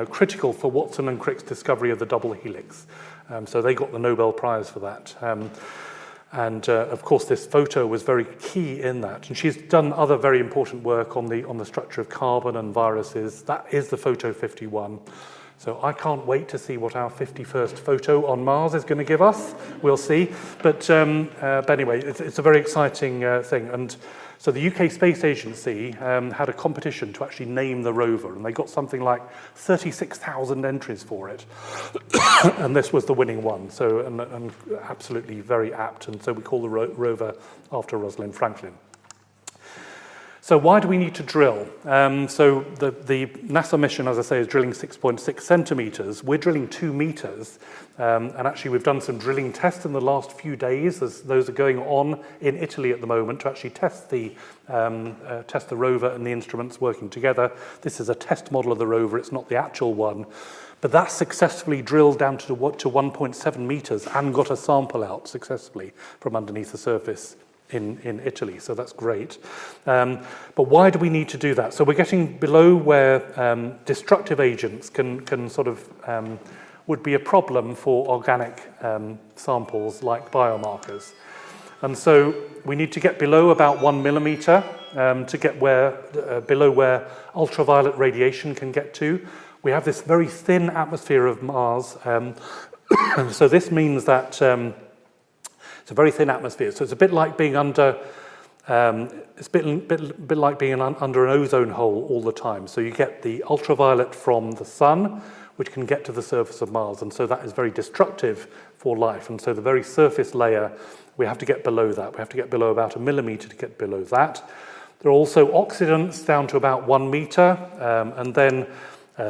critical for Watson and Crick's discovery of the double helix. So they got the Nobel Prize for that. And of course, this photo was very key in that. And she's done other very important work on the structure of carbon and viruses. That is the photo 51. So I can't wait to see what our 51st photo on Mars is going to give us. We'll see. But anyway, it's a very exciting thing. And so the UK Space Agency had a competition to actually name the rover, and they got something like 36,000 entries for it. And this was the winning one. So and absolutely very apt. And so we call the rover after Rosalind Franklin. So why do we need to drill? So the NASA mission, as I say, is drilling 6.6 centimeters. We're drilling 2 meters. And actually, we've done some drilling tests in the last few days, as those are going on in Italy at the moment to actually test the rover and the instruments working together. This is a test model of the rover. It's not the actual one. But that's successfully drilled down to 1.7 meters and got a sample out successfully from underneath the surface in Italy, so that's great. But why do we need to do that? So we're getting below where destructive agents can sort of would be a problem for organic samples like biomarkers. And so we need to get below about 1 millimeter to get below where ultraviolet radiation can get to. We have this very thin atmosphere of Mars, so this means that it's a very thin atmosphere, so it's a bit like being under it's a bit like being under an ozone hole all the time. So you get the ultraviolet from the sun, which can get to the surface of Mars, and so that is very destructive for life. And so the very surface layer, we have to get below that. We have to get below about 1 millimeter to get below that. There are also oxidants down to about 1 meter, and then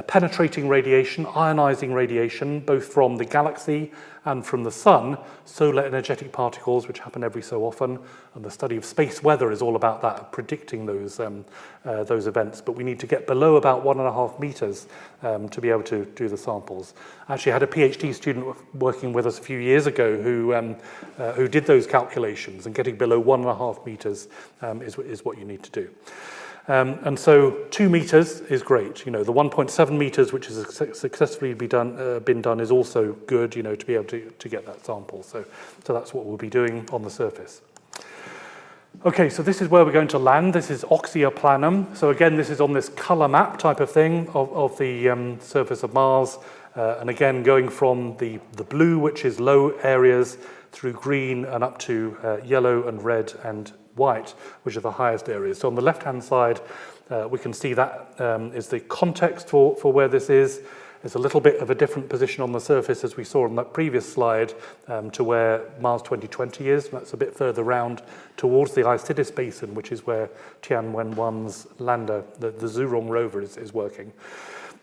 penetrating radiation, ionizing radiation, both from the galaxy and from the sun, solar energetic particles, which happen every so often. And the study of space weather is all about that, predicting those events. But we need to get below about 1.5 meters to be able to do the samples. I actually had a PhD student working with us a few years ago who did those calculations, and getting below 1.5 meters is what you need to do. And so 2 meters is great. The 1.7 meters, which has successfully been done, is also good. To be able to get that sample. So that's what we'll be doing on the surface. Okay, so this is where we're going to land. This is Oxia Planum. So again, this is on this color map type of thing of the surface of Mars, and again going from the blue, which is low areas, through green and up to yellow and red and white, which are the highest areas. So on the left-hand side, we can see that is the context for where this is. It's a little bit of a different position on the surface, as we saw on that previous slide, to where Mars 2020 is. That's a bit further round towards the Isidis Basin, which is where Tianwen-1's lander, the Zhurong rover, is working.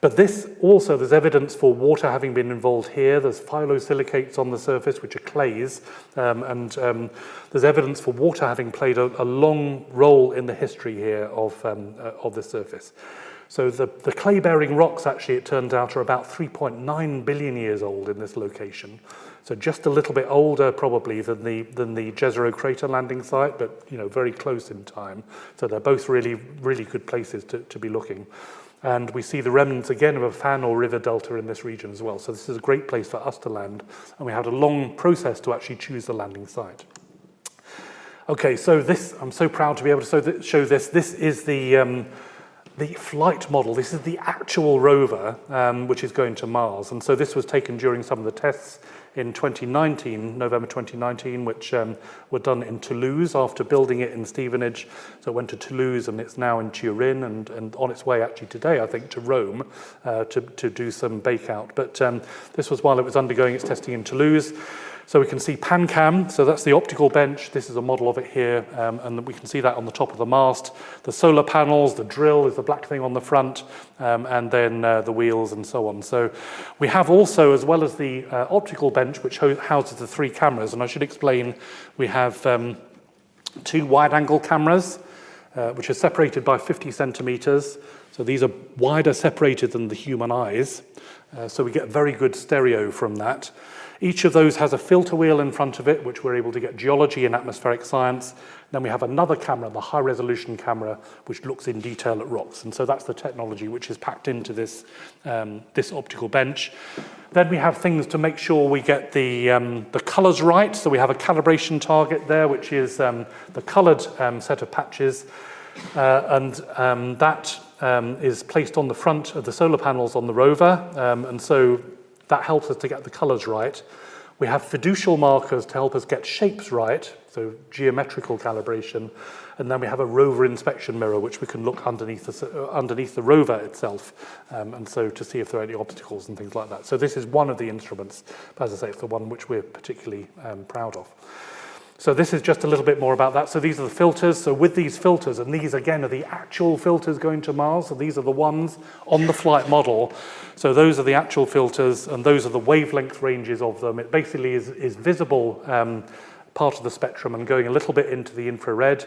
But this also, there's evidence for water having been involved here. There's phyllosilicates on the surface, which are clays, and there's evidence for water having played a long role in the history here of the surface. So the clay-bearing rocks, actually, it turns out, are about 3.9 billion years old in this location. So just a little bit older, probably, than the Jezero crater landing site, but very close in time. So they're both really, really good places to be looking. And we see the remnants again of a fan or river delta in this region as well. So this is a great place for us to land. And we had a long process to actually choose the landing site. Okay, so this, I'm so proud to be able to show this. This is the flight model. This is the actual rover, which is going to Mars. And so this was taken during some of the tests in 2019, November 2019, which were done in Toulouse after building it in Stevenage. So it went to Toulouse, and it's now in Turin, and on its way actually today, I think, to Rome to do some bake out. But this was while it was undergoing its testing in Toulouse. So we can see PanCam, so that's the optical bench. This is a model of it here, and we can see that on the top of the mast. The solar panels, the drill is the black thing on the front, and then the wheels and so on. So we have also, as well as the optical bench, which houses the 3 cameras, and I should explain, we have 2 wide-angle cameras, which are separated by 50 centimeters. So these are wider separated than the human eyes, so we get very good stereo from that. Each of those has a filter wheel in front of it, which we're able to get geology and atmospheric science. Then we have another camera, the high-resolution camera, which looks in detail at rocks. And so that's the technology which is packed into this, this optical bench. Then we have things to make sure we get the colours right. So we have a calibration target there, which is the coloured set of patches. That is placed on the front of the solar panels on the rover. And so that helps us to get the colours right. We have fiducial markers to help us get shapes right, so geometrical calibration. And then we have a rover inspection mirror, which we can look underneath the rover itself, and so to see if there are any obstacles and things like that. So this is one of the instruments, but as I say, it's the one which we're particularly proud of. So this is just a little bit more about that. So these are the filters. So with these filters, and these again are the actual filters going to Mars. So these are the ones on the flight model. So those are the actual filters, and those are the wavelength ranges of them. It basically is visible part of the spectrum and going a little bit into the infrared.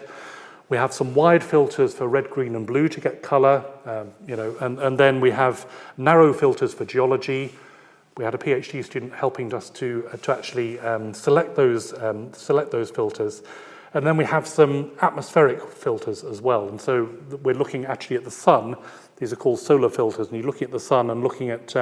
We have some wide filters for red, green, and blue to get color, and then we have narrow filters for geology. We had a PhD student helping us to actually select those filters. And then we have some atmospheric filters as well. And so we're looking actually at the sun. These are called solar filters. And you're looking at the sun and looking at,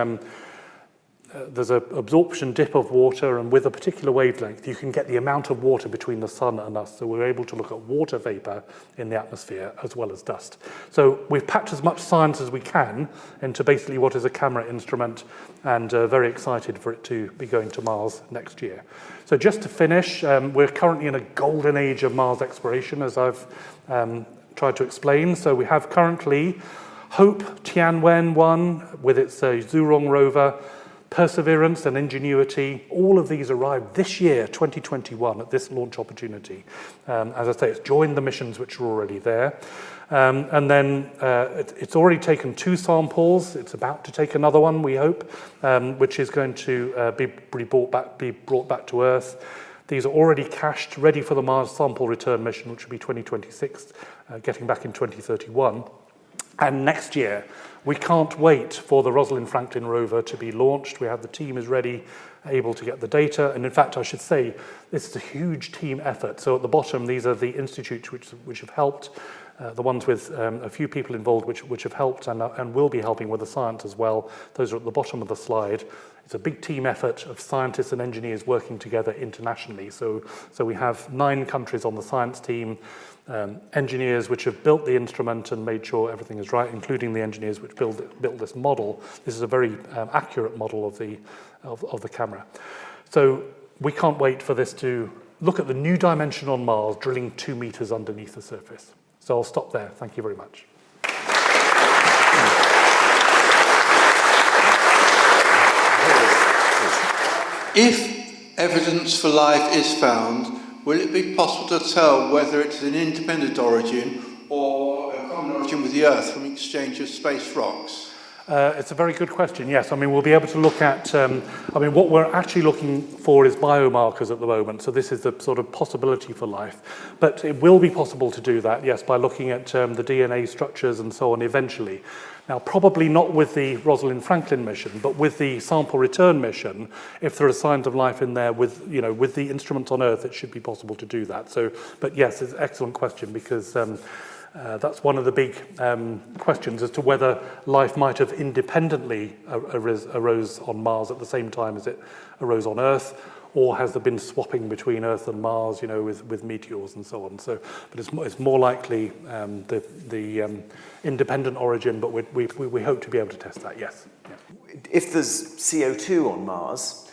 there's an absorption dip of water, and with a particular wavelength, you can get the amount of water between the sun and us. So we're able to look at water vapor in the atmosphere as well as dust. So we've packed as much science as we can into basically what is a camera instrument, and very excited for it to be going to Mars next year. So just to finish, we're currently in a golden age of Mars exploration, as I've tried to explain. So we have currently Hope Tianwen-1 with its Zhurong rover, Perseverance and Ingenuity. All of these arrived this year, 2021, at this launch opportunity. As I say, it's joined the missions which are already there. And then it's already taken 2 samples. It's about to take another one, we hope, which is going to be brought back to Earth. These are already cached, ready for the Mars sample return mission, which will be 2026, getting back in 2031. And next year, we can't wait for the Rosalind Franklin rover to be launched. We have the team is ready, able to get the data. And in fact, I should say, this is a huge team effort. So at the bottom, these are the institutes which have helped, the ones with a few people involved which have helped and will be helping with the science as well. Those are at the bottom of the slide. It's a big team effort of scientists and engineers working together internationally. So we have 9 countries on the science team, engineers which have built the instrument and made sure everything is right, including the engineers which built this model. This is a very accurate model of the camera. So we can't wait for this to look at the new dimension on Mars, drilling 2 meters underneath the surface. So I'll stop there. Thank you very much. If evidence for life is found, will it be possible to tell whether it's an independent origin or a common origin with the Earth from exchange of space rocks? It's a very good question, yes. I mean, we'll be able to look at, what we're actually looking for is biomarkers at the moment. So this is the sort of possibility for life. But it will be possible to do that, yes, by looking at the DNA structures and so on eventually. Now, probably not with the Rosalind Franklin mission, but with the sample return mission, if there are signs of life in there with the instruments on Earth, it should be possible to do that. So, but yes, it's an excellent question, because that's one of the big questions as to whether life might have independently arose on Mars at the same time as it arose on Earth, or has there been swapping between Earth and Mars, with meteors and so on. So, but it's more likely the independent origin, but we hope to be able to test that. Yes. Yeah. If there's CO2 on Mars,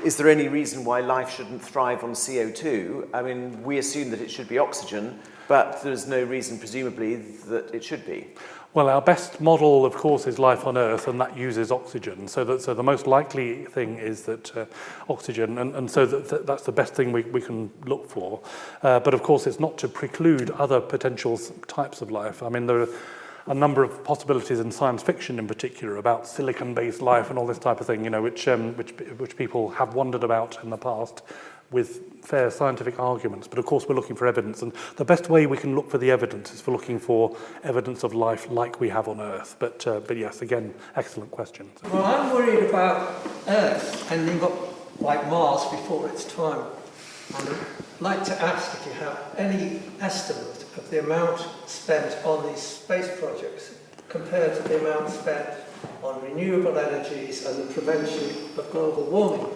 is there any reason why life shouldn't thrive on CO2? I mean, we assume that it should be oxygen, but there's no reason, presumably, that it should be. Well, our best model, of course, is life on Earth, and that uses oxygen. So the most likely thing is that oxygen, and so that's the best thing we can look for. But of course, it's not to preclude other potential types of life. I mean, there are a number of possibilities in science fiction, in particular, about silicon-based life and all this type of thing, you know, which people have wondered about in the past, with fair scientific arguments. But of course we're looking for evidence, and the best way we can look for the evidence is for looking for evidence of life like we have on Earth. But yes, again, excellent question. Well, I'm worried about Earth ending up like Mars before its time. And I'd like to ask if you have any estimate of the amount spent on these space projects compared to the amount spent on renewable energies and the prevention of global warming.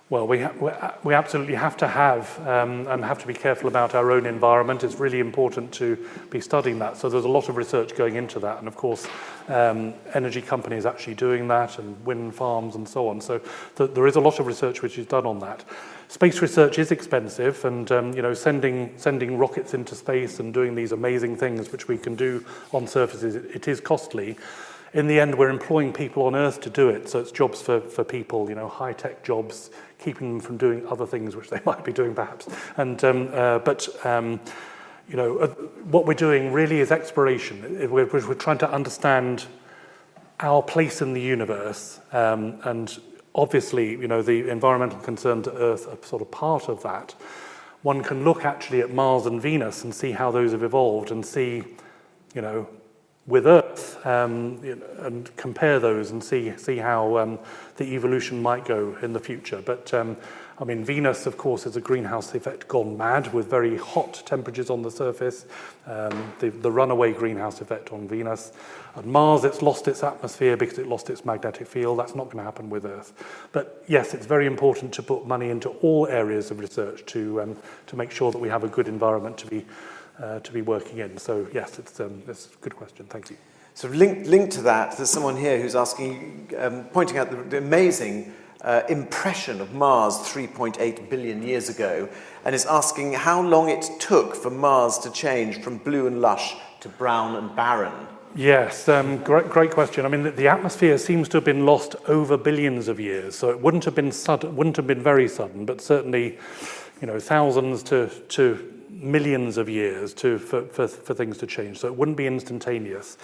Well, we absolutely have to have and have to be careful about our own environment. It's really important to be studying that. So there's a lot of research going into that, and of course, energy companies actually doing that, and wind farms and so on. So there is a lot of research which is done on that. Space research is expensive, and you know, sending rockets into space and doing these amazing things which we can do on surfaces, it is costly. In the end, we're employing people on Earth to do it, so it's jobs for people, you know, high-tech jobs, keeping them from doing other things which they might be doing perhaps. And you know, what we're doing really is exploration. We're trying to understand our place in the universe, and obviously, you know, the environmental concerns at Earth are sort of part of that. One can look actually at Mars and Venus and see how those have evolved, and see, you know, with Earth, you know, and compare those and see how the evolution might go in the future. But I mean, Venus, of course, is a greenhouse effect gone mad, with very hot temperatures on the surface, the runaway greenhouse effect on Venus. And Mars, it's lost its atmosphere because it lost its magnetic field. That's not going to happen with Earth. But yes, it's very important to put money into all areas of research to make sure that we have a good environment to be working in. So yes, it's a good question. Thank you. So linked to that, there's someone here who's asking, pointing out the amazing impression of Mars 3.8 billion years ago, and is asking how long it took for Mars to change from blue and lush to brown and barren. Yes, great question. I mean, the atmosphere seems to have been lost over billions of years, so it wouldn't have been sudden, wouldn't have been very sudden, but certainly, you know, thousands to millions of years for things to change. So it wouldn't be instantaneous.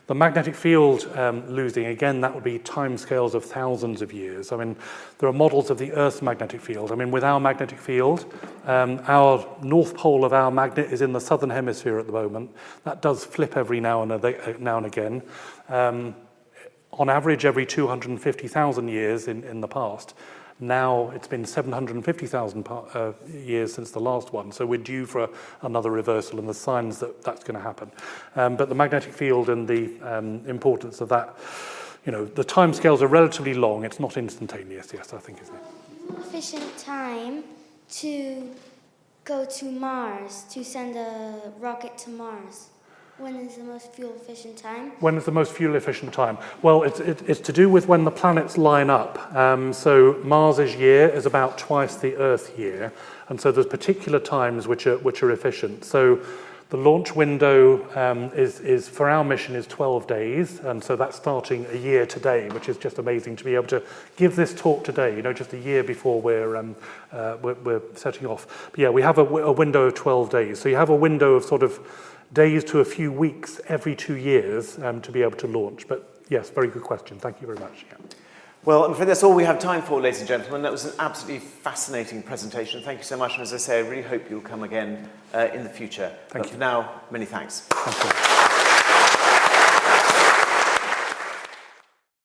The magnetic field losing, again, that would be timescales of thousands of years. I mean, there are models of the Earth's magnetic field. I mean, with our magnetic field, our north pole of our magnet is in the southern hemisphere at the moment. That does flip every now and again. On average, every 250,000 years in the past. Now it's been 750,000 years since the last one, so we're due for another reversal, and the signs that that's going to happen. But the magnetic field and the importance of that, you know, the timescales are relatively long. It's not instantaneous. Yes, I think, isn't it? Efficient time to go to Mars, to send a rocket to Mars. When is the most fuel-efficient time? When is the most fuel-efficient time? Well, it's to do with when the planets line up. So Mars's year is about twice the Earth year, and so there's particular times which are efficient. So the launch window is for our mission is 12 days, and so that's starting a year today, which is just amazing to be able to give this talk today. You know, just a year before we're setting off. But yeah, we have a window of 12 days. So you have a window of sort of days to a few weeks every 2 years to be able to launch. But yes, very good question. Thank you very much. Yeah. Well, I'm afraid that's all we have time for, ladies and gentlemen. That was an absolutely fascinating presentation. Thank you so much. And as I say, I really hope you'll come again in the future. Thank you. For now, many thanks. Thank you.